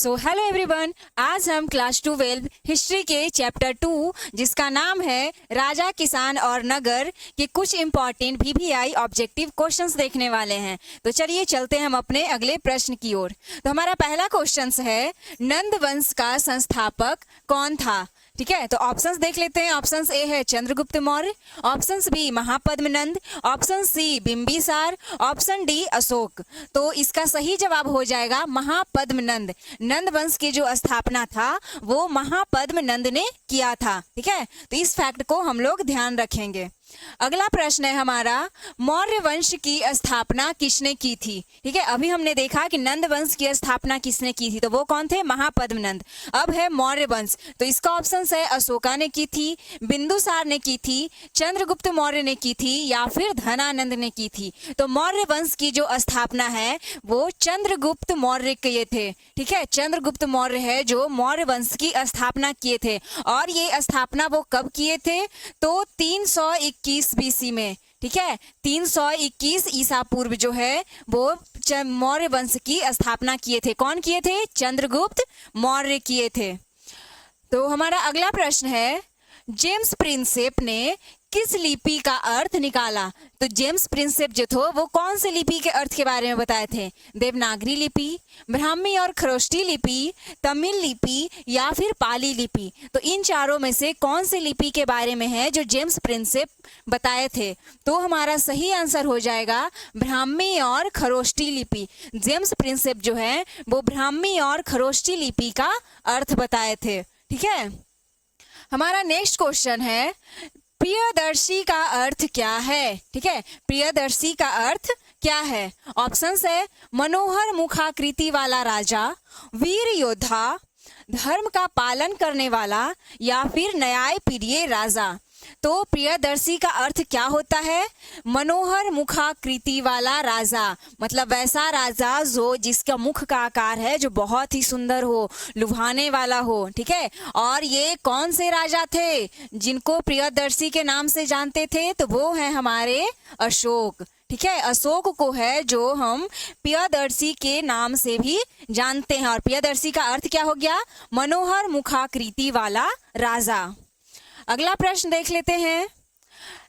So hello everyone, आज हम class 12 history के चैप्टर 2 जिसका नाम है राजा, किसान और नगर के कुछ इंपॉर्टेंट VVI ऑब्जेक्टिव क्वेश्चंस देखने वाले हैं। तो चलिए चलते हैं हम अपने अगले प्रश्न की ओर। तो हमारा पहला क्वेश्चन है, नंद वंश का संस्थापक कौन था? ठीक है, तो ऑप्शंस देख लेते हैं। ऑप्शन ए है Chandragupta Maurya, option B Mahapadmananda, option C Bimbisara, option D Ashoka. तो इसका सही जवाब हो जाएगा महापद्मनंद। नंद वंश की जो स्थापना था वो महापद्मनंद ने किया था। ठीक है, तो इस फैक्ट को हम लोग ध्यान रखेंगे। अगला प्रश्न है हमारा, मौर्य वंश की स्थापना किसने की थी? ठीक है, अभी हमने देखा कि नंद वंश की स्थापना किसने की थी, तो वो कौन थे? महापद्मनंद। अब है मौर्य वंश, तो इसका ऑप्शन है अशोका ने की थी, बिंदुसार ने की थी, चंद्रगुप्त मौर्य ने की थी या फिर धनानंद ने की थी। तो मौर्य वंश की जो स्थापना है वो चंद्रगुप्त मौर्य किए थे। ठीक है, चंद्रगुप्त मौर्य है जो मौर्य वंश की स्थापना किए थे। और ये स्थापना वो कब किए थे? तो 321 BC में। ठीक है, 321 ईसा पूर्व जो है वो मौर्य वंश की स्थापना किए थे। कौन किए थे? चंद्रगुप्त मौर्य किए थे। तो हमारा अगला प्रश्न है, जेम्स प्रिंसेप ने किस लिपि का अर्थ निकाला? तो जेम्स प्रिंसेप जो थे वो कौन से लिपि के अर्थ के बारे में बताए थे? देवनागरी लिपि, ब्राह्मी और खरोष्टी लिपि, तमिल लिपि या फिर पाली लिपि। तो इन चारों में से कौन से लिपि के बारे में है जो जेम्स प्रिंसेप बताए थे? तो हमारा सही आंसर हो जाएगा ब्राह्मी और खरोष्टी लिपि। जेम्स प्रिंसेप जो है वो ब्राह्मी और खरोष्टी लिपि का अर्थ बताए थे। ठीक है, हमारा नेक्स्ट क्वेश्चन है, प्रियदर्शी का अर्थ क्या है? ठीक है, प्रियदर्शी का अर्थ क्या है? ऑप्शंस है मनोहर मुखाकृति वाला राजा, वीर योद्धा, धर्म का पालन करने वाला या फिर न्यायप्रिय राजा। तो प्रियदर्शी का अर्थ क्या होता है? मनोहर मुखाकृति वाला राजा, मतलब वैसा राजा जो जिसका मुख का आकार है जो बहुत ही सुंदर हो, लुभाने वाला हो। ठीक है, और ये कौन से राजा थे जिनको प्रियदर्शी के नाम से जानते थे? तो वो है हमारे अशोक। ठीक है, अशोक को है जो हम प्रियदर्शी के नाम से भी जानते हैं। और प्रियदर्शी का अर्थ क्या हो गया? मनोहर मुखाकृति वाला राजा। अगला प्रश्न देख लेते हैं।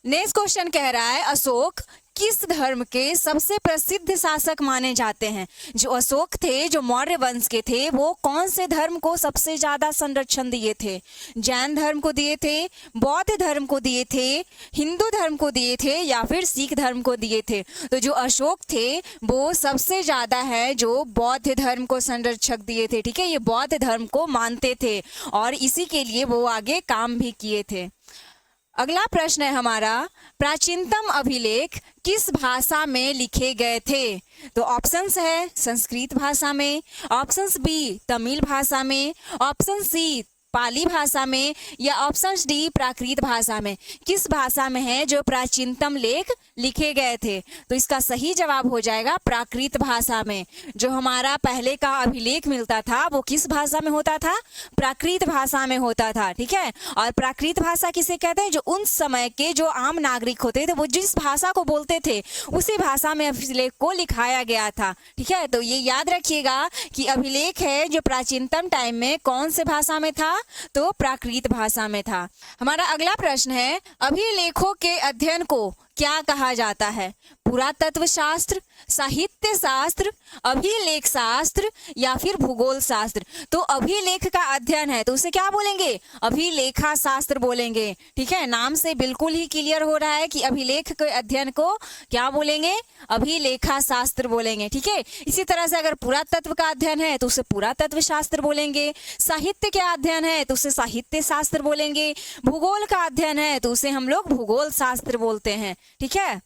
नेक्स्ट क्वेश्चन कह रहा है, अशोक किस धर्म के सबसे प्रसिद्ध शासक माने जाते हैं? जो अशोक थे, जो मौर्य वंश के थे, वो कौन से धर्म को सबसे ज्यादा संरक्षण दिए थे? जैन धर्म को दिए थे, बौद्ध धर्म को दिए थे, हिंदू धर्म को दिए थे या फिर सिख धर्म को दिए थे? तो जो अशोक थे वो सबसे ज्यादा है जो बौद्ध धर्म को संरक्षक दिए थे। ठीक है, ये बौद्ध धर्म को मानते थे और इसी के लिए वो आगे काम भी किए थे। अगला प्रश्न है हमारा, प्राचीनतम अभिलेख किस भाषा में लिखे गए थे? तो ऑप्शंस है संस्कृत भाषा में, ऑप्शंस बी तमिल भाषा में, ऑप्शन सी पाली भाषा में या ऑप्शन डी प्राकृत भाषा में। किस भाषा में है जो प्राचीनतम लेख लिखे गए थे? तो इसका सही जवाब हो जाएगा प्राकृत भाषा में। जो हमारा पहले का अभिलेख मिलता था वो किस भाषा में होता था? प्राकृत भाषा में होता था। ठीक है, और प्राकृत भाषा किसे कहते हैं? जो उन समय के जो आम नागरिक होते थे वो जिस भाषा को बोलते थे उसी भाषा में अभिलेख को लिखाया गया था। ठीक है, तो ये याद रखिएगा कि अभिलेख है जो प्राचीनतम टाइम में कौन से भाषा में था? तो प्राकृत भाषा में था। हमारा अगला प्रश्न है, अभिलेखों के अध्ययन को क्या कहा जाता है? पुरातत्व शास्त्र, साहित्य शास्त्र, अभिलेख शास्त्र या फिर भूगोल शास्त्र। तो अभिलेख का अध्ययन है तो उसे क्या बोलेंगे? अभिलेखा शास्त्र बोलेंगे। ठीक है, नाम से बिल्कुल ही क्लियर हो रहा है कि अभिलेख के अध्ययन को क्या बोलेंगे? अभिलेखा शास्त्र बोलेंगे। ठीक है, इसी तरह से अगर पुरातत्व का अध्ययन है तो उसे पुरातत्व शास्त्र बोलेंगे, साहित्य का अध्ययन है तो उसे साहित्य शास्त्र बोलेंगे, भूगोल का अध्ययन है तो उसे हम लोग भूगोल शास्त्र बोलते हैं। ठीक है,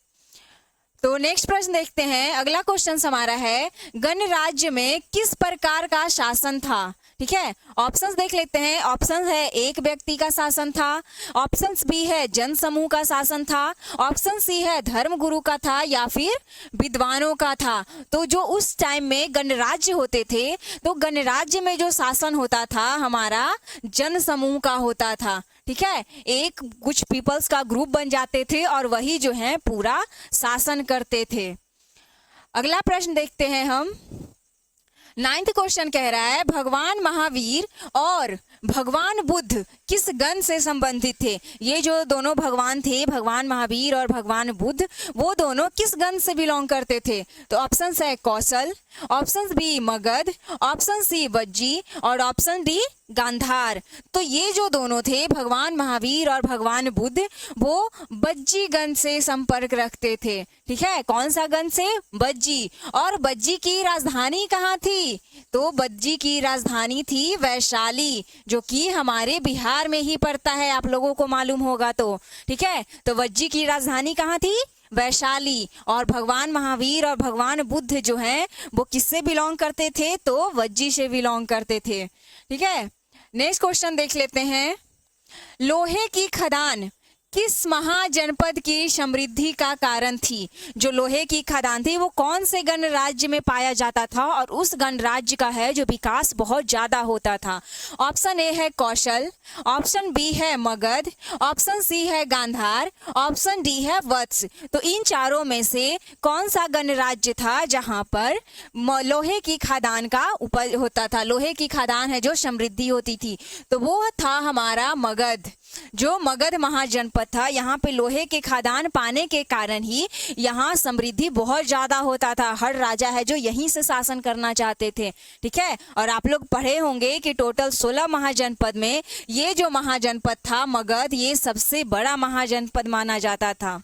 तो नेक्स्ट प्रश्न देखते हैं। अगला क्वेश्चन हमारा है, गणराज्य में किस प्रकार का शासन था? ठीक है, ऑप्शंस देख लेते हैं। ऑप्शन है एक व्यक्ति का शासन था, ऑप्शन बी है जन समूह का शासन था, ऑप्शन सी है धर्म गुरु का था या फिर विद्वानों का था। तो जो उस टाइम में गणराज्य होते थे तो गणराज्य में जो शासन होता था हमारा जन समूह का होता था। ठीक है, एक कुछ पीपल्स का ग्रुप बन जाते थे और वही जो है पूरा शासन करते थे। अगला प्रश्न देखते हैं हम। 9th क्वेश्चन कह रहा है भगवान महावीर और भगवान बुद्ध किस गण से संबंधित थे। ये जो दोनों भगवान थे, भगवान महावीर और भगवान बुद्ध, वो दोनों किस गण से बिलोंग करते थे। तो ऑप्शन है Kaushal, option B Magadh, option C Vajji और ऑप्शन डी गांधार। तो ये जो दोनों थे भगवान महावीर और भगवान बुद्ध, वो बज्जी गण से संपर्क रखते थे। ठीक है, कौन सा गण से? बज्जी। और बज्जी की राजधानी कहाँ थी? तो बज्जी की राजधानी थी वैशाली, जो कि हमारे बिहार में ही पड़ता है, आप लोगों को मालूम होगा तो। ठीक है, तो बज्जी की राजधानी कहाँ थी? वैशाली। और भगवान महावीर और भगवान बुद्ध जो हैं वो किससे बिलोंग करते थे? तो बज्जी से बिलोंग करते थे। ठीक है, नेक्स्ट क्वेश्चन देख लेते हैं। लोहे की खदान किस महाजनपद की समृद्धि का कारण थी? जो लोहे की खदान थी वो कौन से गणराज्य में पाया जाता था और उस गणराज्य का है जो विकास बहुत ज्यादा होता था? ऑप्शन ए है कौशल, ऑप्शन बी है मगध, ऑप्शन सी है गांधार, ऑप्शन डी है वत्स। तो इन चारों में से कौन सा गणराज्य था जहां पर लोहे की खदान का उपज होता था, लोहे की खदान है जो समृद्धि होती थी? तो वो था हमारा मगध। जो मगध महाजनपद था, यहाँ पे लोहे के खदान पाने के कारण ही यहाँ समृद्धि बहुत ज्यादा होता था। हर राजा है जो यहीं से शासन करना चाहते थे। ठीक है, और आप लोग पढ़े होंगे कि टोटल 16 महाजनपद में ये जो महाजनपद था मगध, ये सबसे बड़ा महाजनपद माना जाता था।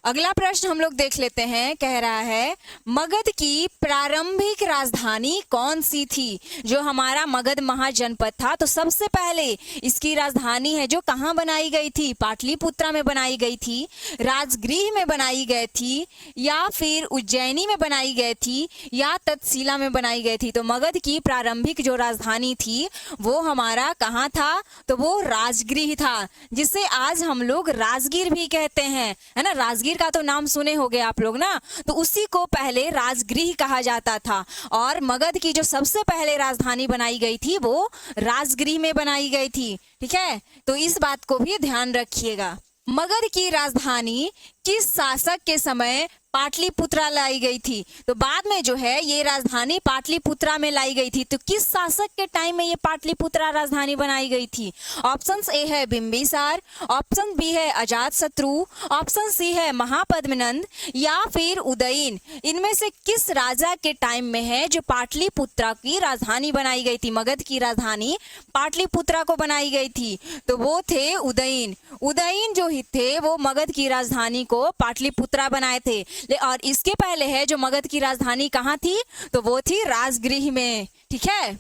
अगला प्रश्न हम लोग देख लेते हैं। कह रहा है मगध की प्रारंभिक राजधानी कौन सी थी? जो हमारा मगध महाजनपद था, तो सबसे पहले इसकी राजधानी है जो कहाँ बनाई गई थी? पाटलिपुत्रा में बनाई गई थी, राजगृह में बनाई गई थी, या फिर उज्जैनी में बनाई गई थी, या तक्षशिला में बनाई गई थी। तो मगध की प्रारंभिक जो राजधानी थी वो हमारा कहाँ था? तो वो राजगृह था, जिसे आज हम लोग राजगीर भी कहते हैं, है ना। राजगीर का तो नाम सुने होंगे आप लोग ना, तो उसी को पहले राजगृह कहा जाता था। और मगध की जो सबसे पहले राजधानी बनाई गई थी वो राजगृह में बनाई गई थी। ठीक है, तो इस बात को भी ध्यान रखिएगा। मगध की राजधानी किस शासक के समय पाटलिपुत्रा लाई गई थी? तो बाद में जो है ये राजधानी पाटलिपुत्रा में लाई गई थी। तो किस शासक के टाइम में ये पाटलिपुत्रा राजधानी बनाई गई थी? ऑप्शन ए है बिंबिसार, ऑप्शन बी है अजातशत्रु, ऑप्शन सी है महापद्मनंद, या फिर उदयन। इनमें से किस राजा के टाइम में है जो पाटलिपुत्रा की राजधानी बनाई गई थी? मगध की राजधानी पाटलिपुत्रा को बनाई गई थी, तो वो थे उदयन। उदयन जो ही थे वो मगध की राजधानी को पाटलिपुत्रा बनाए थे। और इसके पहले है जो मगध की राजधानी कहाँ थी? तो वो थी राजगृह में। ठीक है,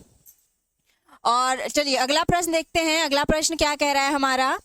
और चलिए अगला प्रश्न देखते हैं। अगला प्रश्न क्या कह रहा है हमारा?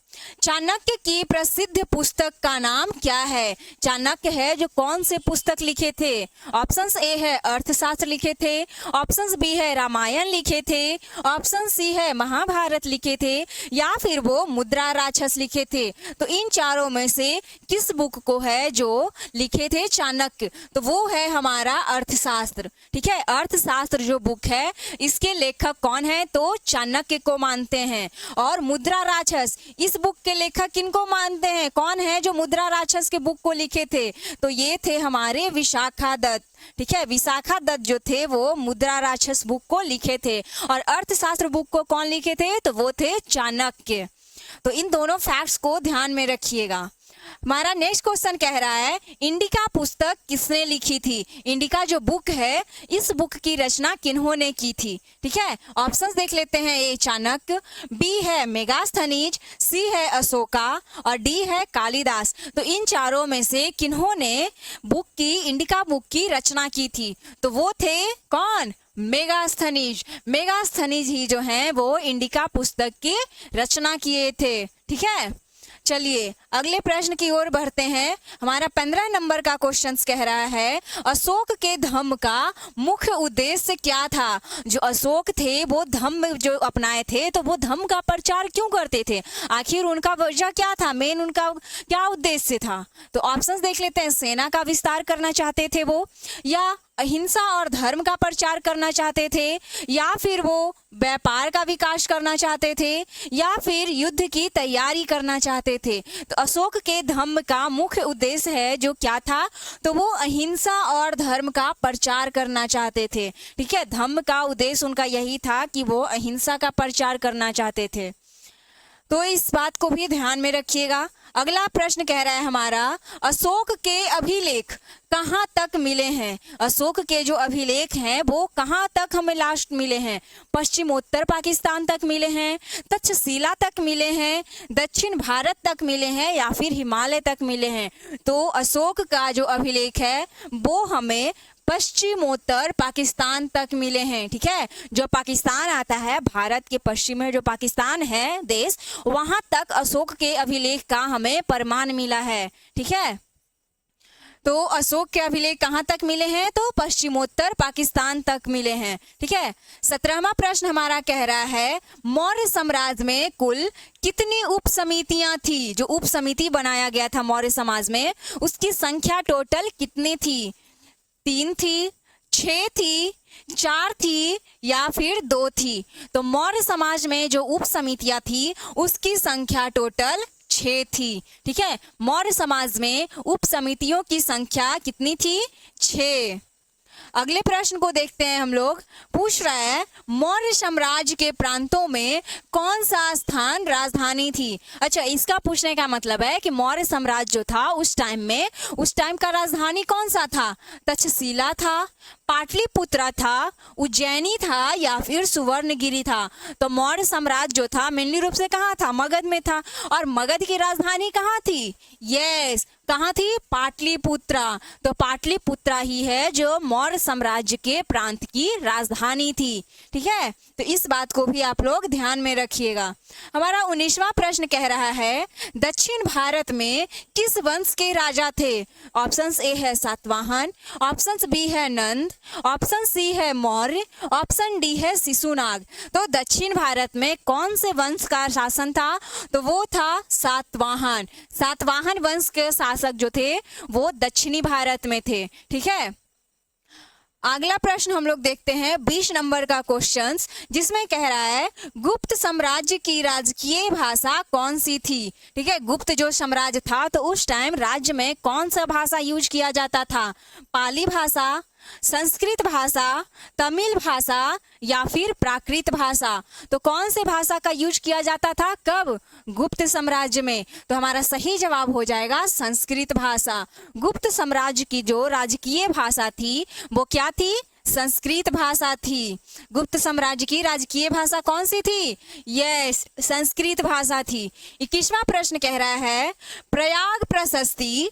चाणक्य की प्रसिद्ध पुस्तक का नाम क्या है? चाणक्य है जो कौन से पुस्तक लिखे थे? ऑप्शन ए है अर्थशास्त्र लिखे थे, ऑप्शन बी है रामायण लिखे थे, ऑप्शन सी है महाभारत लिखे थे, या फिर वो मुद्रा राक्षस लिखे थे। तो इन चारों में से किस बुक को है जो लिखे थे चाणक्य? तो वो है हमारा अर्थशास्त्र। ठीक है, अर्थशास्त्र जो बुक है इसके लेखक कौन है? तो चाणक्य को मानते हैं। और मुद्रा राक्षस, इस बुक के लेखक किनको मानते हैं? कौन है जो मुद्रा राक्षस के बुक को लिखे थे? तो ये थे हमारे विशाखादत्त। ठीक है, विशाखादत्त जो थे वो मुद्रा राक्षस बुक को लिखे थे। और अर्थशास्त्र बुक को कौन लिखे थे? तो वो थे चाणक्य। तो इन दोनों फैक्ट्स को ध्यान में रखिएगा। हमारा नेक्स्ट क्वेश्चन कह रहा है इंडिका पुस्तक किसने लिखी थी? इंडिका जो बुक है इस बुक की रचना किन्होंने की थी? ठीक है, ऑप्शंस देख लेते हैं। ए चाणक्य, बी है मेगास्थनीज, सी है अशोका और डी है कालिदास। तो इन चारों में से किन्होंने बुक की, इंडिका बुक की रचना की थी? तो वो थे कौन? मेगास्थनीज। मेगास्थनीज ही जो हैं वो इंडिका पुस्तक की रचना किए थे। ठीक है, चलिए अगले प्रश्न की ओर बढ़ते हैं। हमारा 15 नंबर का क्वेश्चन कह रहा है अशोक के धम्म का मुख्य उद्देश्य क्या था? जो अशोक थे वो धम्म जो अपनाए थे, तो वो धम्म का प्रचार क्यों करते थे? आखिर उनका वजह क्या था? मेन उनका क्या उद्देश्य था? तो ऑप्शंस देख लेते हैं। सेना का विस्तार करना चाहते थे वो, या अहिंसा और धर्म का प्रचार करना चाहते थे, या फिर वो व्यापार का विकास करना चाहते थे, या फिर युद्ध की तैयारी करना चाहते थे? तो अशोक के धम्म का मुख्य उद्देश्य है जो क्या था, तो वो अहिंसा और धर्म का प्रचार करना चाहते थे। ठीक है, धम्म का उद्देश्य उनका यही था कि वो अहिंसा का प्रचार करना चाहते थे। तो इस बात को भी ध्यान में रखिएगा। अगला प्रश्न कह रहा है हमारा, अशोक के अभिलेख कहाँ तक मिले हैं? अशोक के जो अभिलेख हैं वो कहाँ तक हमें लास्ट मिले हैं? पश्चिमोत्तर पाकिस्तान तक मिले हैं, तक्षशिला तक मिले हैं, दक्षिण भारत तक मिले हैं, या फिर हिमालय तक मिले हैं? तो अशोक का जो अभिलेख है वो हमें पश्चिमोत्तर पाकिस्तान तक मिले हैं। ठीक है, जो पाकिस्तान आता है, भारत के पश्चिम में जो पाकिस्तान है देश, वहां तक अशोक के अभिलेख का हमें प्रमाण मिला है। ठीक है, तो अशोक के अभिलेख कहाँ तक मिले हैं? तो पश्चिमोत्तर पाकिस्तान तक मिले हैं। ठीक है, 17वां प्रश्न हमारा कह रहा है, मौर्य साम्राज्य में कुल कितनी उप समितियां थी? जो उप समिति बनाया गया था मौर्य समाज में, उसकी संख्या टोटल कितनी थी? 3 थी, 6 थी, 4 थी, या फिर 2 थी? तो मौर्य समाज में जो उप समितियां थी उसकी संख्या टोटल 6 थी। ठीक है, मौर्य समाज में उप समितियों की संख्या कितनी थी? 6। अगले प्रश्न को देखते हैं हम लोग। पूछ रहा है, मौर्य साम्राज्य के प्रांतों में कौन सा स्थान राजधानी थी? अच्छा, इसका पूछने का मतलब है कि मौर्य साम्राज्य जो था उस टाइम का राजधानी कौन सा था? तक्षशिला था, पाटलिपुत्रा था, उज्जैनी था, या फिर सुवर्णगिरी था? तो मौर्य साम्राज्य जो था मेनली रूप से कहाँ था? मगध में था। और मगध की राजधानी कहाँ थी? यस, कहाँ थी? पाटलिपुत्रा। तो पाटलिपुत्रा ही है जो मौर्य साम्राज्य के प्रांत की राजधानी थी। ठीक है, तो इस बात को भी आप लोग ध्यान में रखिएगा। हमारा 19वां प्रश्न कह रहा है, दक्षिण भारत में किस वंश के राजा थे? ऑप्शन ए है सातवाहन, ऑप्शन बी है नंद, ऑप्शन सी है मौर्य, ऑप्शन डी है शिशुनाग। तो दक्षिण भारत में कौन से वंश का शासन था? तो वो था सातवाहन। सातवाहन वंश के शासक जो थे वो दक्षिणी भारत में थे। ठीक है, अगला प्रश्न हम लोग देखते हैं 20 नंबर का क्वेश्चन, जिसमें कह रहा है, गुप्त साम्राज्य की राजकीय भाषा कौन सी थी? ठीक है, गुप्त जो साम्राज्य था तो उस टाइम राज्य में कौन सा भाषा यूज किया जाता था? पाली भाषा, संस्कृत भाषा, तमिल भाषा, या फिर प्राकृत भाषा? तो कौन से भाषा का यूज किया जाता था? कब? गुप्त साम्राज्य में। तो हमारा सही जवाब हो जाएगा संस्कृत भाषा। गुप्त साम्राज्य की जो राजकीय भाषा थी वो क्या थी? संस्कृत भाषा थी। गुप्त साम्राज्य की राजकीय भाषा कौन सी थी? यस, संस्कृत भाषा थी। 21वां प्रश्न कह रहा है, प्रयाग प्रशस्ति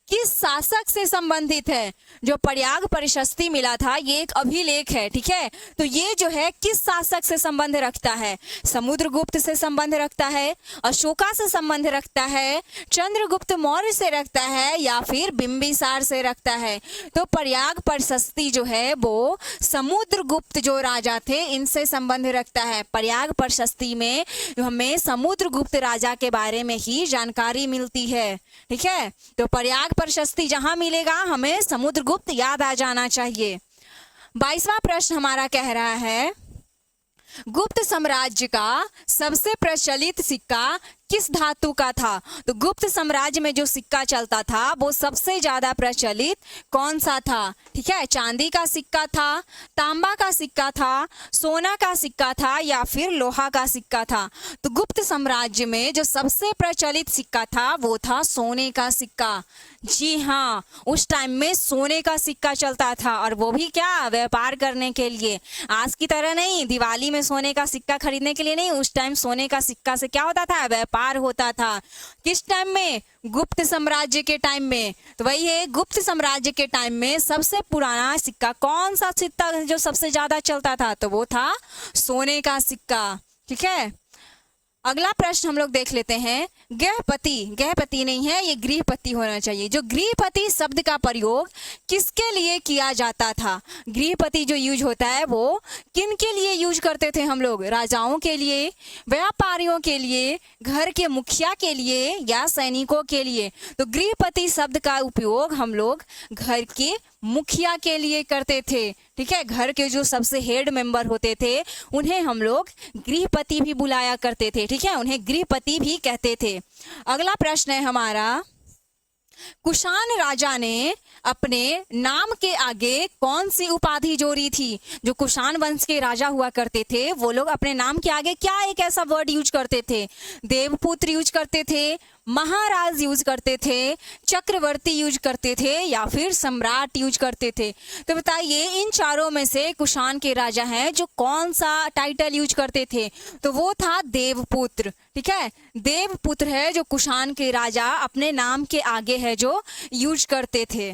किस शासक से संबंधित है? जो प्रयाग प्रशस्ति मिला था ये एक अभिलेख है। ठीक है, तो ये जो है किस शासक से संबंध रखता है? समुद्रगुप्त से संबंध रखता है, अशोका से संबंध रखता है, चंद्रगुप्त मौर्य से रखता है, या फिर बिंबिसार से रखता है? तो प्रयाग प्रशस्ति जो है वो समुद्रगुप्त जो राजा थे इनसे संबंध रखता है। प्रयाग प्रशस्ति में हमें समुद्रगुप्त राजा के बारे में ही जानकारी मिलती है। ठीक है, तो प्रयाग प्रशस्ति जहां मिलेगा हमें समुद्रगुप्त याद आ जाना चाहिए। 22वां प्रश्न हमारा कह रहा है, गुप्त साम्राज्य का सबसे प्रचलित सिक्का किस धातु का था? तो गुप्त साम्राज्य में जो सिक्का चलता था वो सबसे ज्यादा प्रचलित कौन सा था? ठीक है, चांदी का सिक्का था, तांबा का सिक्का था, सोना का सिक्का था, या फिर लोहा का सिक्का था? तो गुप्त साम्राज्य में जो सबसे प्रचलित सिक्का था वो था सोने का सिक्का। जी हाँ, उस टाइम में सोने का सिक्का चलता था, और वो भी क्या? व्यापार करने के लिए। आज की तरह नहीं, दिवाली में सोने का सिक्का खरीदने के लिए नहीं। उस टाइम सोने का सिक्का से क्या होता था? व्यापार होता था। किस टाइम में? गुप्त साम्राज्य के टाइम में। तो वही है, गुप्त साम्राज्य के टाइम में सबसे पुराना सिक्का कौन सा सिक्का जो सबसे ज्यादा चलता था? तो वो था सोने का सिक्का। ठीक है, अगला प्रश्न हम लोग देख लेते हैं, गृहपति, गृहपति नहीं है ये गृहपति होना चाहिए। जो गृहपति शब्द का प्रयोग किसके लिए किया जाता था? गृहपति जो यूज होता है वो किन के लिए यूज करते थे हम लोग? राजाओं के लिए, व्यापारियों के लिए, घर के मुखिया के लिए, या सैनिकों के लिए? तो गृहपति शब्द का उपयोग हम लोग घर के मुखिया के लिए करते थे। ठीक है, घर के जो सबसे हेड मेंबर होते थे उन्हें हम लोग गृहपति भी बुलाया करते थे। ठीक है, उन्हें गृहपति भी कहते थे। अगला प्रश्न है हमारा, कुषाण राजा ने अपने नाम के आगे कौन सी उपाधि जोड़ी थी? जो कुषाण वंश के राजा हुआ करते थे वो लोग अपने नाम के आगे क्या एक ऐसा वर्ड यूज करते थे? देवपुत्र यूज करते थे, महाराज यूज करते थे, चक्रवर्ती यूज करते थे या फिर सम्राट यूज करते थे? तो बताइए इन चारों में से कुषाण के राजा हैं जो कौन सा टाइटल यूज करते थे? तो वो था देवपुत्र। ठीक है, देवपुत्र है जो कुषाण के राजा अपने नाम के आगे है जो यूज करते थे।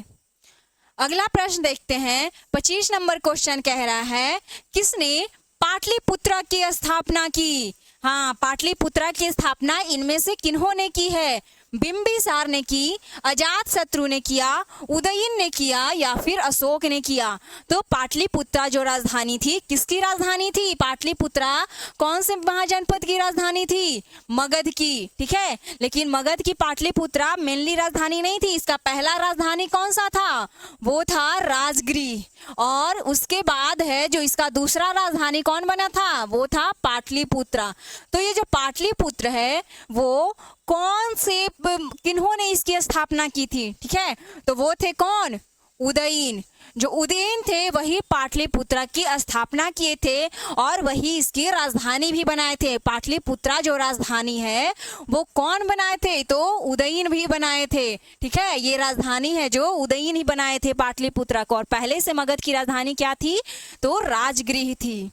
अगला प्रश्न देखते हैं, 25 नंबर क्वेश्चन कह रहा है, किसने पाटलिपुत्रा की स्थापना की? हाँ, पाटलिपुत्रा की स्थापना इनमें से किन्होंने की है? बिंबिसार ने की, अजातशत्रु ने किया, उदयन ने किया या फिर अशोक ने किया? तो पाटलिपुत्रा जो राजधानी थी किसकी राजधानी थी? पाटलिपुत्रा कौन से महाजनपद की राजधानी थी? मगध की। ठीक है, लेकिन मगध की पाटलिपुत्रा मेनली राजधानी नहीं थी। इसका पहला राजधानी कौन सा था? वो था राजगृह। और उसके बाद है जो इसका दूसरा राजधानी कौन बना था? वो था पाटलिपुत्रा। तो ये जो पाटलिपुत्र है वो कौन से किन्होंने इसकी स्थापना की थी? ठीक है, तो वो थे कौन? उदयन। जो उदयन थे वही पाटलिपुत्रा की स्थापना किए थे और वही इसकी राजधानी भी बनाए थे। पाटलिपुत्रा जो राजधानी है वो कौन बनाए थे? तो उदयन भी बनाए थे। ठीक है, ये राजधानी है जो उदयन ही बनाए थे पाटलिपुत्रा को। और पहले से मगध की राजधानी क्या थी? तो राजगृह थी।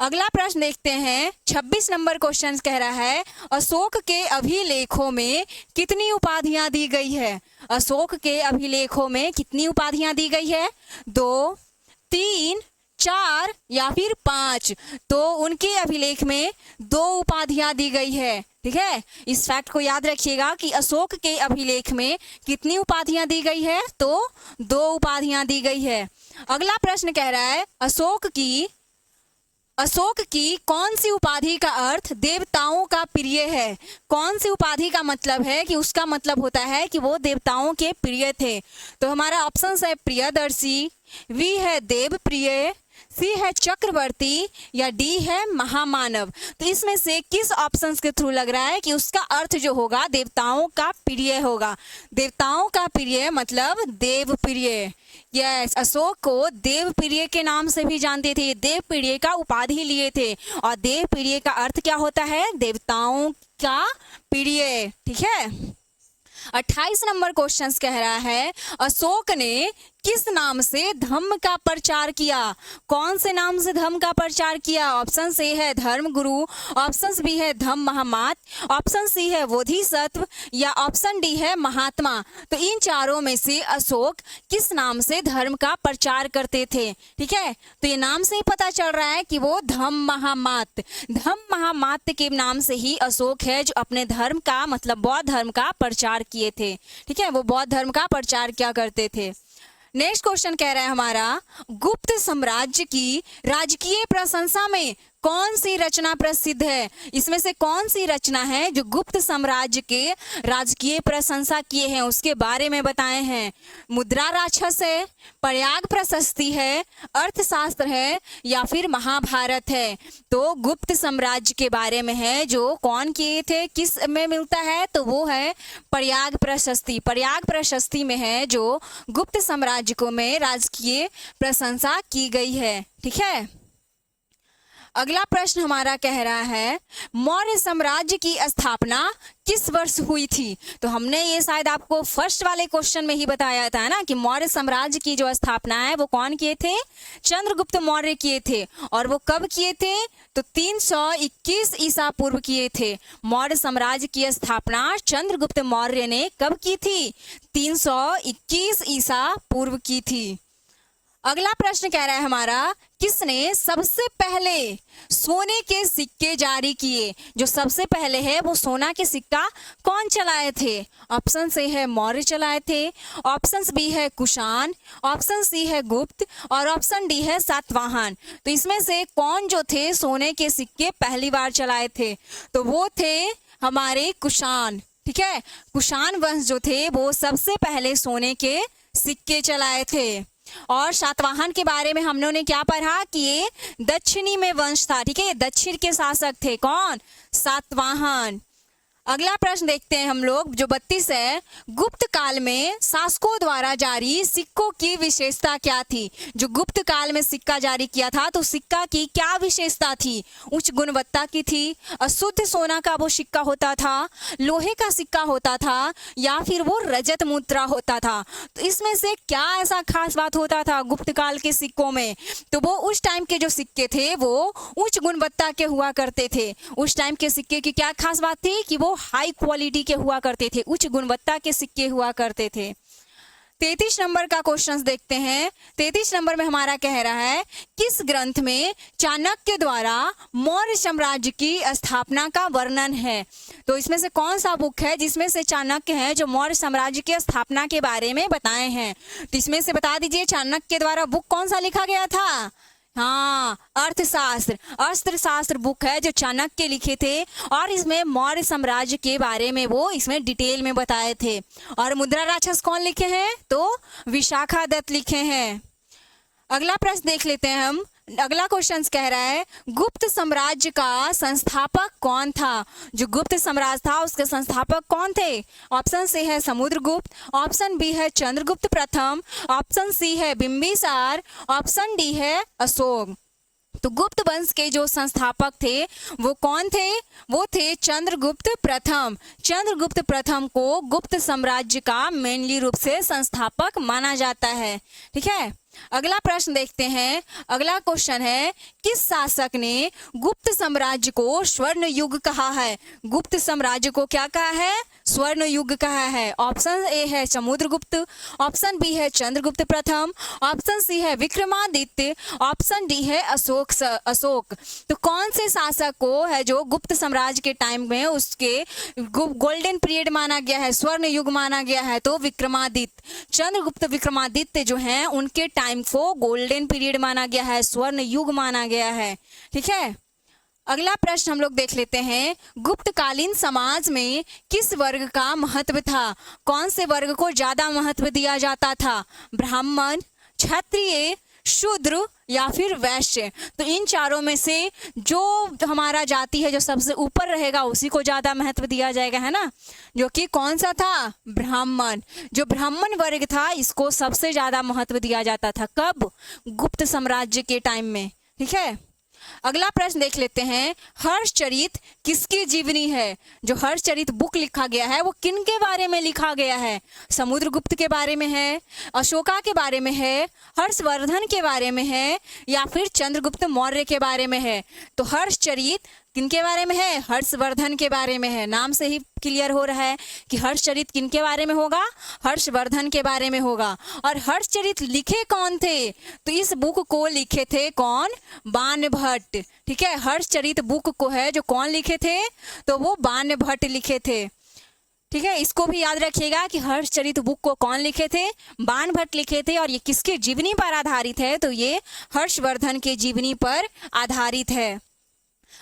अगला प्रश्न देखते हैं, 26 नंबर क्वेश्चन कह रहा है, अशोक के अभिलेखों में कितनी उपाधियां दी गई है? अशोक के अभिलेखों में कितनी उपाधियां दी गई है? 2, 3, 4 या फिर 5? तो उनके अभिलेख में 2 उपाधियां दी गई है। ठीक है, इस फैक्ट को याद रखिएगा कि अशोक के अभिलेख में कितनी उपाधियां दी गई है? तो 2 उपाधियां दी गई है। अगला प्रश्न कह रहा है, अशोक की कौन सी उपाधि का अर्थ देवताओं का प्रिय है? कौन सी उपाधि का मतलब है कि उसका मतलब होता है कि वो देवताओं के प्रिय थे? तो हमारा ऑप्शन है प्रियदर्शी, वी है देव प्रिय, सी है चक्रवर्ती या डी है महामानव? तो इसमें से किस ऑप्शन के थ्रू लग रहा है कि उसका अर्थ जो होगा देवताओं का प्रिय होगा? देवताओं का प्रिय मतलब देव प्रिय। यस, अशोक को देव प्रिय के नाम से भी जानते थे। देव प्रिय का उपाधि लिए थे और देव प्रिय का अर्थ क्या होता है? देवताओं का प्रिय। ठीक है, 28 नंबर क्वेश्चन कह रहा है, अशोक ने किस नाम से धम्म का प्रचार किया? कौन से नाम से धम्म का प्रचार किया? ऑप्शन ए है धर्म गुरु, ऑप्शन बी है धम्म महामात, ऑप्शन सी है बोधिसत्व या ऑप्शन डी है महात्मा? तो इन चारों में से अशोक किस नाम से धर्म का प्रचार करते थे? ठीक है, तो ये नाम से ही पता चल रहा है कि वो धम्म महामात, धम्म महामात के नाम से ही अशोक है जो अपने धर्म का मतलब बौद्ध धर्म का प्रचार किए थे। ठीक है, वो बौद्ध धर्म का प्रचार क्या करते थे। नेक्स्ट क्वेश्चन कह रहा है हमारा, गुप्त साम्राज्य की राजकीय प्रशंसा में कौन सी रचना प्रसिद्ध है? इसमें से कौन सी रचना है जो गुप्त साम्राज्य के राजकीय प्रशंसा किए हैं उसके बारे में बताए हैं? मुद्रा राक्षस है, प्रयाग प्रशस्ति है, अर्थशास्त्र है या फिर महाभारत है? तो गुप्त साम्राज्य के बारे में है जो कौन किए थे, किस में मिलता है? तो वो है प्रयाग प्रशस्ति। प्रयाग प्रशस्ति में है जो गुप्त साम्राज्य को में राजकीय प्रशंसा की गई है। ठीक है, अगला प्रश्न हमारा कह रहा है, मौर्य साम्राज्य की स्थापना किस वर्ष हुई थी? तो हमने ये शायद आपको फर्स्ट वाले क्वेश्चन में ही बताया था ना कि मौर्य साम्राज्य की जो स्थापना है वो कौन किए थे? चंद्रगुप्त मौर्य किए थे। और वो कब किए थे? तो 321 ईसा पूर्व किए थे। मौर्य साम्राज्य की स्थापना चंद्रगुप्त मौर्य ने कब की थी? 321 ईसा पूर्व की थी। अगला प्रश्न कह रहा है हमारा, किसने सबसे पहले सोने के सिक्के जारी किए? जो सबसे पहले है वो सोना के सिक्का कौन चलाए थे? ऑप्शन ए है मौर्य चलाए थे, ऑप्शन बी है कुषाण, ऑप्शन सी है गुप्त और ऑप्शन डी है सातवाहन। तो इसमें से कौन जो थे सोने के सिक्के पहली बार चलाए थे? तो वो थे हमारे कुषाण। ठीक है, कुषाण वंश जो थे वो सबसे पहले सोने के सिक्के चलाए थे। और सातवाहन के बारे में हम लोगों ने क्या पढ़ा कि ये दक्षिणी में वंश था, ठीक है, दक्षिण के शासक थे कौन, सातवाहन। अगला प्रश्न देखते हैं हम लोग जो 32 है, गुप्त काल में शासकों द्वारा जारी सिक्कों की विशेषता क्या थी। जो गुप्त काल में सिक्का जारी किया था तो सिक्का की क्या विशेषता थी, उच्च गुणवत्ता की थी, अशुद्ध सोना का वो सिक्का होता था, लोहे का सिक्का होता था, या फिर वो रजत मुद्रा होता था। तो इसमें से क्या ऐसा खास बात होता था गुप्त काल के सिक्कों में, तो वो उस टाइम के जो सिक्के थे वो उच्च गुणवत्ता के हुआ करते थे। उस टाइम के सिक्के की क्या खास बात थी कि वो हाई क्वालिटी के हुआ करते थे, उच्च गुणवत्ता के सिक्के हुआ करते थे। 33 नंबर का क्वेश्चन देखते हैं। 33 नंबर में हमारा कह रहा है किस ग्रंथ में चाणक्य द्वारा मौर्य साम्राज्य की स्थापना का वर्णन है। तो इसमें से कौन सा बुक है जिसमें से चाणक्य है जो मौर्य साम्राज्य की स्थापना के बारे में बताए हैं। तो इसमें से बता दीजिए चाणक्य द्वारा बुक कौन सा लिखा गया था। हाँ, अर्थशास्त्र बुक है जो चाणक्य लिखे थे, और इसमें मौर्य साम्राज्य के बारे में वो इसमें डिटेल में बताए थे। और मुद्रा राक्षस कौन लिखे हैं, तो विशाखादत्त लिखे हैं। अगला प्रश्न देख लेते हैं हम। अगला क्वेश्चन कह रहा है गुप्त साम्राज्य का संस्थापक कौन था। जो गुप्त साम्राज्य था उसके संस्थापक कौन थे। ऑप्शन सी है समुद्रगुप्त, ऑप्शन बी है चंद्रगुप्त प्रथम, ऑप्शन सी है बिंबिसार, ऑप्शन डी है अशोक। तो गुप्त वंश के जो संस्थापक थे वो कौन थे, वो थे चंद्रगुप्त प्रथम। चंद्रगुप्त प्रथम को गुप्त साम्राज्य का मेनली रूप से संस्थापक माना जाता है, ठीक है। अगला प्रश्न देखते हैं। अगला क्वेश्चन है किस शासक ने गुप्त साम्राज्य को स्वर्ण युग कहा है। गुप्त साम्राज्य को क्या कहा है, स्वर्ण युग कहा है। ऑप्शन ए है समुद्रगुप्त, ऑप्शन बी है चंद्रगुप्त प्रथम, ऑप्शन सी है विक्रमादित्य, ऑप्शन डी है अशोक। तो कौन से शासक को है जो गुप्त साम्राज्य के टाइम में उसके गोल्डन पीरियड माना गया है, स्वर्ण युग माना गया है, तो विक्रमादित्य। चंद्रगुप्त विक्रमादित्य जो है उनके टाइम को गोल्डन पीरियड माना गया है, स्वर्ण युग माना गया है, ठीक है। अगला प्रश्न हम लोग देख लेते हैं गुप्तकालीन समाज में किस वर्ग का महत्व था। कौन से वर्ग को ज्यादा महत्व दिया जाता था, ब्राह्मण, क्षत्रिय, शूद्र या फिर वैश्य। तो इन चारों में से जो हमारा जाति है जो सबसे ऊपर रहेगा उसी को ज्यादा महत्व दिया जाएगा, है ना, जो कि कौन सा था, ब्राह्मण। जो ब्राह्मण वर्ग था इसको सबसे ज्यादा महत्व दिया जाता था, कब, गुप्त साम्राज्य के टाइम में, ठीक है। अगला प्रश्न देख लेते हैं हर्षचरित किसकी जीवनी है। जो हर्षचरित बुक लिखा गया है वो किन के बारे में लिखा गया है, समुद्रगुप्त के बारे में है, अशोका के बारे में है, हर्षवर्धन के बारे में है, या फिर चंद्रगुप्त मौर्य के बारे में है। तो हर्षचरित किनके बारे में है, हर्षवर्धन के बारे में है। नाम से ही क्लियर हो रहा है कि हर्षचरित किनके बारे में होगा, हर्षवर्धन के बारे में होगा। और हर्षचरित लिखे कौन थे, तो इस बुक को लिखे थे कौन, बाणभट्ट, ठीक है। हर्षचरित बुक को है जो कौन लिखे थे, तो वो बाणभट्ट लिखे थे, ठीक है। इसको भी याद रखिएगा कि हर्षचरित बुक को कौन लिखे थे, बाणभट्ट लिखे थे। और ये किसके जीवनी पर आधारित है, तो ये हर्षवर्धन के जीवनी पर आधारित है।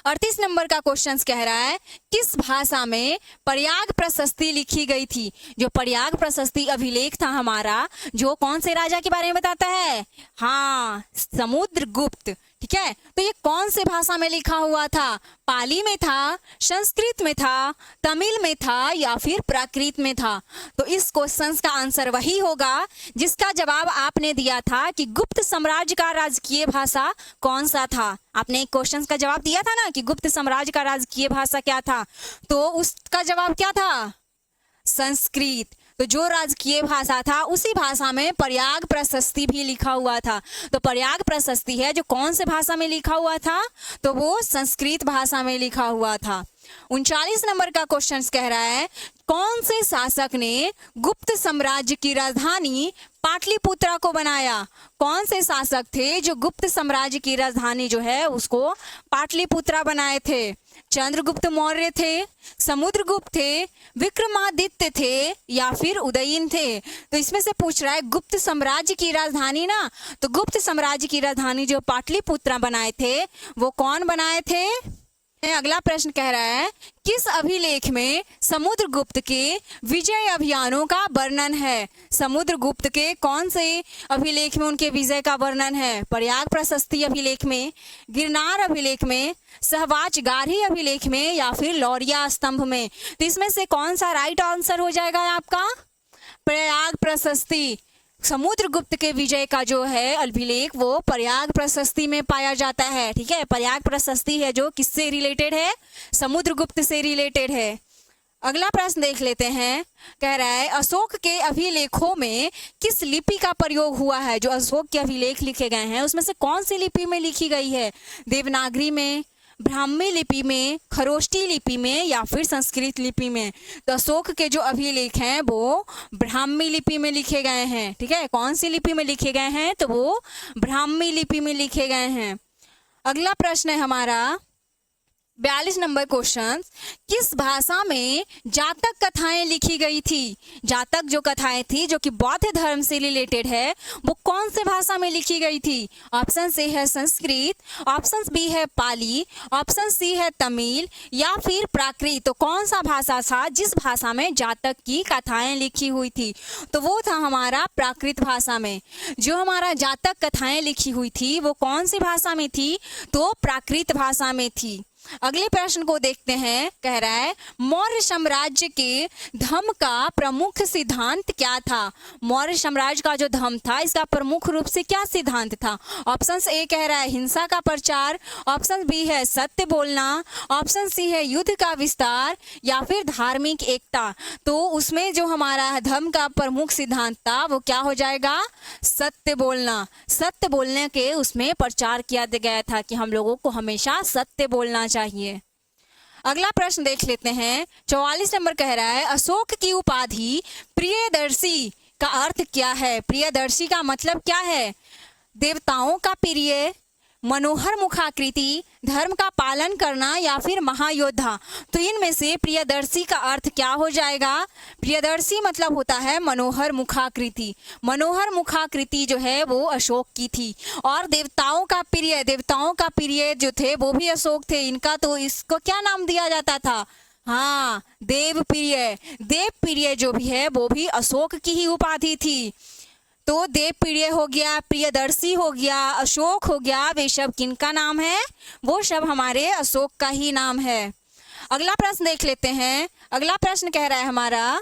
38 नंबर का क्वेश्चन कह रहा है किस भाषा में प्रयाग प्रशस्ति लिखी गई थी। जो प्रयाग प्रशस्ति अभिलेख था हमारा, जो कौन से राजा के बारे में बताता है, हाँ, समुद्रगुप्त, ठीक है। तो ये कौन से भाषा में लिखा हुआ था, पाली में था, संस्कृत में था, तमिल में था, या फिर प्राकृत में था। तो इस क्वेश्चन का आंसर वही होगा जिसका जवाब आपने दिया था कि गुप्त साम्राज्य का राजकीय भाषा कौन सा था। आपने एक क्वेश्चन का जवाब दिया था ना कि गुप्त साम्राज्य का राजकीय भाषा क्या था, तो उसका जवाब क्या था, संस्कृत। तो जो राजकीय भाषा था उसी भाषा में प्रयाग प्रशस्ति भी लिखा हुआ था। तो प्रयाग प्रशस्ति है जो कौन से भाषा में लिखा हुआ था, तो वो संस्कृत भाषा में लिखा हुआ था। 39 नंबर का क्वेश्चन कह रहा है कौन से शासक ने गुप्त साम्राज्य की राजधानी पाटलिपुत्रा को बनाया। कौन से शासक थे जो गुप्त साम्राज्य की राजधानी जो है उसको पाटलिपुत्रा बनाए थे। चंद्रगुप्त मौर्य थे, समुद्रगुप्त थे, विक्रमादित्य थे, या फिर उदयन थे। तो इसमें से पूछ रहा है गुप्त साम्राज्य की राजधानी ना, तो गुप्त साम्राज्य की राजधानी जो पाटलिपुत्रा बनाए थे वो कौन बनाए थे, अगला प्रश्न कह रहा है किस अभिलेख में समुद्रगुप्त के विजय अभियानों का वर्णन है। समुद्रगुप्त के कौन से अभिलेख में उनके विजय का वर्णन है। प्रयाग प्रशस्ति अभिलेख में, गिरनार अभिलेख में, सहवाच गारही अभिलेख में या फिर लौरिया स्तंभ में। तो इसमें से कौन सा राइट आंसर हो जाएगा आपका, प्रयाग प्रशस्ति। समुद्रगुप्त के विजय का जो है अभिलेख वो प्रयाग प्रशस्ति में पाया जाता है। ठीक है, प्रयाग प्रशस्ति है जो किससे रिलेटेड है, समुद्रगुप्त से रिलेटेड है। अगला प्रश्न देख लेते हैं, कह रहा है अशोक के अभिलेखों में किस लिपि का प्रयोग हुआ है। जो अशोक के अभिलेख लिखे गए हैं उसमें से कौन सी लिपि में लिखी गई है, देवनागरी में, ब्राह्मी लिपि में, खरोष्टी लिपि में या फिर संस्कृत लिपि में। तो अशोक के जो अभिलेख हैं वो ब्राह्मी लिपि में लिखे गए हैं। ठीक है, कौन सी लिपि में लिखे गए हैं, तो वो ब्राह्मी लिपि में लिखे गए हैं। अगला प्रश्न है हमारा 42 नंबर क्वेश्चन, किस भाषा में जातक कथाएं लिखी गई थी। जातक जो कथाएं थी जो कि बौद्ध धर्म से रिलेटेड है वो कौन से भाषा में लिखी गई थी। ऑप्शन ए है संस्कृत, ऑप्शन बी है पाली, ऑप्शन सी है तमिल या फिर प्राकृत। तो कौन सा भाषा था जिस भाषा में जातक की कथाएं लिखी हुई थी, तो वो था हमारा प्राकृत भाषा में। जो हमारा जातक कथाएं लिखी हुई थी वो कौन सी भाषा में थी, तो प्राकृत भाषा में थी। अगले प्रश्न को देखते हैं, कह रहा है मौर्य साम्राज्य के धर्म का प्रमुख सिद्धांत क्या था। मौर्य साम्राज्य का जो धर्म था इसका प्रमुख रूप से क्या सिद्धांत था। ऑप्शन ए कह रहा है हिंसा का प्रचार, ऑप्शन बी है सत्य बोलना, ऑप्शन सी है युद्ध का विस्तार या फिर धार्मिक एकता। तो उसमें जो हमारा धर्म का प्रमुख सिद्धांत था वो क्या हो जाएगा, सत्य बोलना। सत्य बोलने के उसमें प्रचार किया गया था कि हम लोगों को हमेशा सत्य बोलना चाहिए। अगला प्रश्न देख लेते हैं, 44 नंबर कह रहा है अशोक की उपाधि प्रियदर्शी का अर्थ क्या है। प्रियदर्शी का मतलब क्या है, देवताओं का प्रिय, मनोहर मुखाकृति, धर्म का पालन करना या फिर महायोद्धा। तो इनमें से प्रियदर्शी का अर्थ क्या हो जाएगा। प्रियदर्शी मतलब होता है मनोहर मुखाकृति। मनोहर मुखाकृति जो है वो अशोक की थी। और देवताओं का प्रिय जो थे वो भी अशोक थे। इनका तो इसको क्या नाम दिया जाता था, हाँ देव प्रिय जो भी है वो भी अशोक की ही उपाधि थी। तो देव प्रिय हो गया, प्रियदर्शी हो गया, अशोक हो गया, वे सब किनका नाम है, वो सब हमारे अशोक का ही नाम है। अगला प्रश्न देख लेते हैं। अगला प्रश्न कह रहा है हमारा,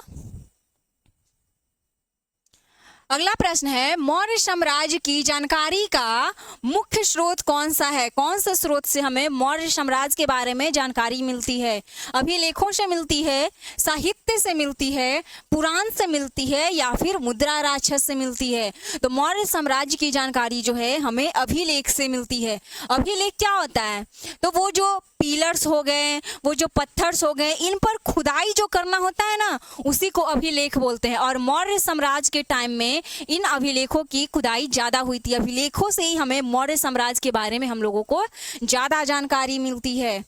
अगला प्रश्न है मौर्य साम्राज्य की जानकारी का मुख्य स्रोत कौन सा है। कौन सा स्रोत से हमें मौर्य साम्राज्य के बारे में जानकारी मिलती है। अभिलेखों से मिलती है, साहित्य से मिलती है, पुराण से मिलती है या फिर मुद्रा राक्षस से मिलती है। तो मौर्य साम्राज्य की जानकारी जो है हमें अभिलेख से मिलती है। अभिलेख क्या होता है, तो वो जो पिलर्स हो गए, वो जो पत्थर्स हो गए, इन पर खुदाई जो करना होता है ना, उसी को अभिलेख बोलते हैं। और मौर्य साम्राज्य के टाइम में इन अभिलेखों की खुदाई ज्यादा हुई थी। अभिलेखों से ही हमें मौर्य साम्राज्य के बारे में हम लोगों को ज्यादा जानकारी मिलती है।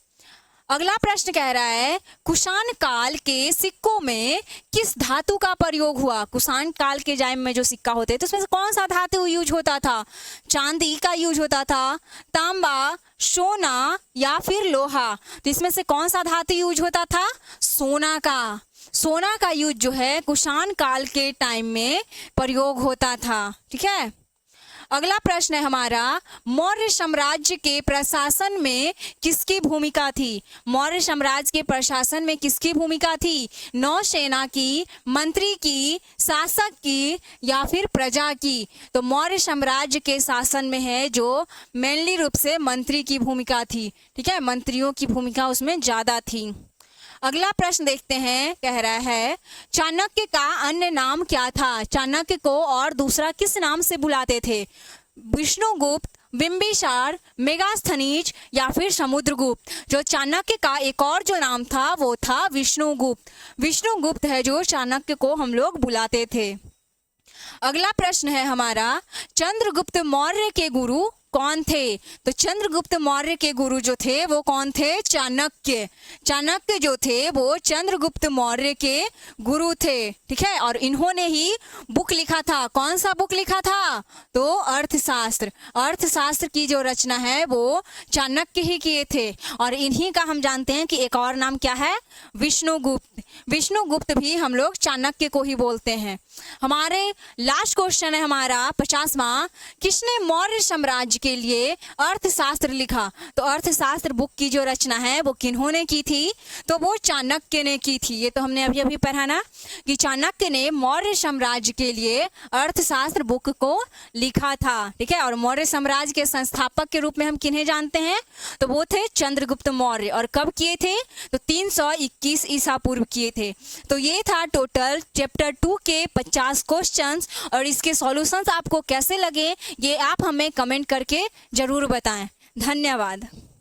अगला प्रश्न कह रहा है कुषाण काल के सिक्कों में किस धातु का प्रयोग हुआ। कुषाण काल के टाइम में जो सिक्का होते तो उसमें से कौन सा धातु यूज होता था। चांदी का यूज होता था, तांबा, सोना या फिर लोहा। तो इसमें से कौन सा धातु यूज होता था, सोना का यूज जो है कुषाण काल के टाइम में प्रयोग होता था। ठीक है, अगला प्रश्न है हमारा मौर्य साम्राज्य के प्रशासन में किसकी भूमिका थी। मौर्य साम्राज्य के प्रशासन में किसकी भूमिका थी, नौसेना की, मंत्री की, शासक की या फिर प्रजा की। तो मौर्य साम्राज्य के शासन में है जो मेनली रूप से मंत्री की भूमिका थी। ठीक है, मंत्रियों की भूमिका उसमें ज्यादा थी। अगला प्रश्न देखते हैं, कह रहा है चाणक्य का अन्य नाम क्या था। चाणक्य को और दूसरा किस नाम से बुलाते थे, विष्णुगुप्त, बिंबिसार, मेगास्थनीज या फिर समुद्रगुप्त। जो चाणक्य का एक और जो नाम था वो था विष्णुगुप्त। विष्णुगुप्त है जो चाणक्य को हम लोग बुलाते थे। अगला प्रश्न है हमारा चंद्रगुप्त मौर्य के गुरु कौन थे? तो चंद्रगुप्त मौर्य के गुरु जो थे वो कौन थे? चाणक्य। चाणक्य जो थे वो चंद्रगुप्त मौर्य के गुरु थे, ठीक है। और इन्होंने ही बुक लिखा था। कौन सा बुक लिखा था? तो अर्थशास्त्र। अर्थशास्त्र की जो रचना है वो चाणक्य ही किए थे। और इन्हीं का हम जानते हैं कि एक और नाम क्या है? विष्णुगुप्त। विष्णुगुप्त भी हम लोग चाणक्य को ही बोलते हैं। हमारे लास्ट क्वेश्चन है हमारा 50वां, किसने मौर्य साम्राज्य के लिए अर्थशास्त्र लिखा? तो अर्थशास्त्र बुक की जो रचना है वो किन्होंने की थी? तो वो चाणक्य ने की थी। ये तो हमने अभी अभी पढ़ा ना कि चाणक्य ने मौर्य साम्राज्य के लिए अर्थशास्त्र बुक को लिखा था, ठीक है। और मौर्य साम्राज्य के संस्थापक के रूप में हम किन्हें जानते हैं? तो वो थे चंद्रगुप्त मौर्य। और कब किए थे? तो 321 ईसा पूर्व किए थे। तो ये था टोटल चैप्टर 2 के 50 क्वेश्चंस। और इसके सॉल्यूशंस आपको कैसे लगे ये आप हमें कमेंट करके जरूर बताएं। धन्यवाद।